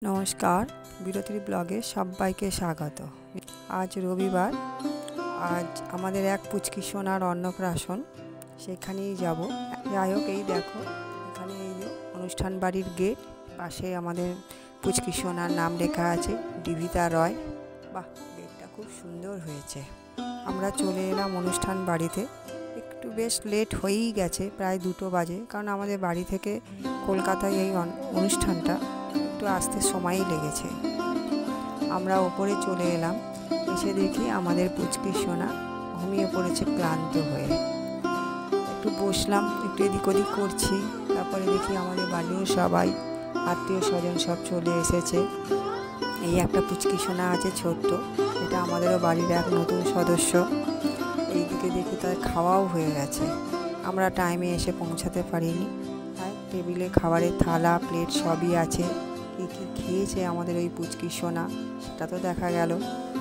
নমস্কার, বিরতির ব্লগে সবাইকে স্বাগত। আজ রবিবার, আজ আমাদের এক পুচকি সোনার অন্নপ্রাশন, সেখানেই যাব। যাই হোক, এই দেখো এখানে এই যে অনুষ্ঠান বাড়ির গেট, পাশে আমাদের পুচকি সোনার নাম লেখা আছে ডিভিতা রয়। বাহ, গেটটা খুব সুন্দর হয়েছে। আমরা চলে এলাম অনুষ্ঠান বাড়িতে। একটু বেশ লেট হয়েই গেছে, প্রায় 2টো বাজে, কারণ আমাদের বাড়ি থেকে কলকাতায় এই অনুষ্ঠানটা একটু আসতে সময়ই লেগেছে। আমরা ওপরে চলে এলাম, এসে দেখি আমাদের পুচকি সোনা ঘুমিয়ে পড়েছে ক্লান্ত হয়ে। একটু বসলাম, একটু এদিক ওদিক করছি, তারপরে দেখি আমাদের বাড়িও সবাই আত্মীয় স্বজন সব চলে এসেছে। এই একটা পুচকি সোনা আছে ছোট্ট, এটা আমাদেরও বাড়ির এক নতুন সদস্য। এইদিকে দেখি তার খাওয়াও হয়ে গেছে, আমরা টাইমে এসে পৌঁছাতে পারিনি। তাই টেবিলে খাবারের থালা প্লেট সবই আছে। কী কী খেয়েছে আমাদের ওই পুচকি সোনা সেটা তো দেখা গেল,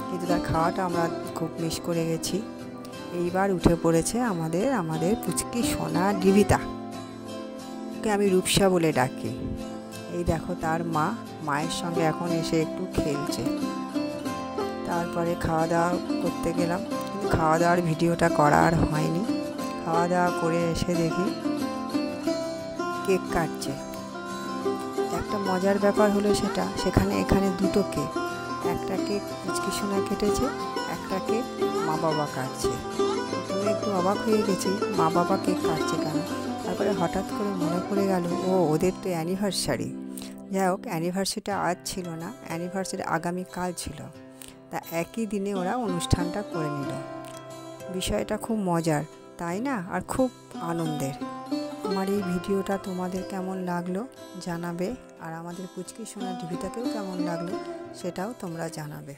কিন্তু তার খাওয়াটা আমরা খুব মিস করে গেছি। এইবার উঠে পড়েছে আমাদের পুচকি সোনা ডিভিতা, ওকে আমি রূপসা বলে ডাকি। এই দেখো তার মায়ের সঙ্গে এখন এসে একটু খেলছে। তারপরে খাওয়া দাওয়া করতে গেলাম, কিন্তু খাওয়া দাওয়ার ভিডিওটা করা আর হয়নি। খাওয়া দাওয়া করে এসে দেখি কেক কাটছে। একটা মজার ব্যাপার হলো এখানে 2টো কেক, একটা কেক পুচকি সোনা কেটেছে, একটা কেক মা বাবা কাটছে। প্রথমে একটু অবাক হয়ে গেছি, মা বাবা কেক কাটছে কেন। তারপরে হঠাৎ করে মনে পড়ে গেল, ওদের তো অ্যানিভার্সারি। যাই হোক, অ্যানিভার্সারিটা আজ ছিল না, অ্যানিভার্সারি আগামীকাল ছিল। তা একই দিনে ওরা অনুষ্ঠানটা করে নিল। বিষয়টা খুব মজার, তাই না? আর খুব আনন্দের। আমার এই ভিডিওটা তোমাদের কেমন লাগলো জানাবে, আর আমাদের পুচকি সোনা ডিভিতাকেও কেমন লাগলো সেটাও তোমরা জানাবে।